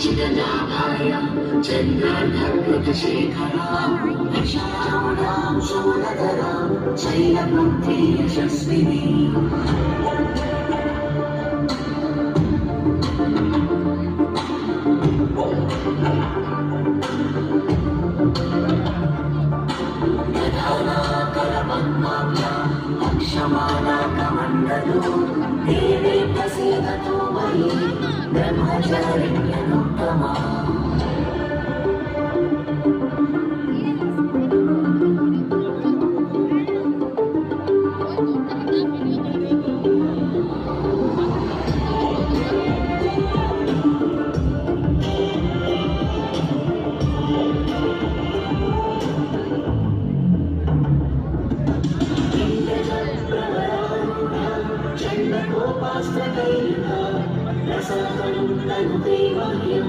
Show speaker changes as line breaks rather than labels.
चितलाभाय चन्द्रार्धकृतशेखरां दक्षिणां शूलधरां शैलपुत्री यशस्विनी क्षमानाकमण्डलो देवे प्रसीदतु मयि ब्रह्मचारिण्यनुत्तमा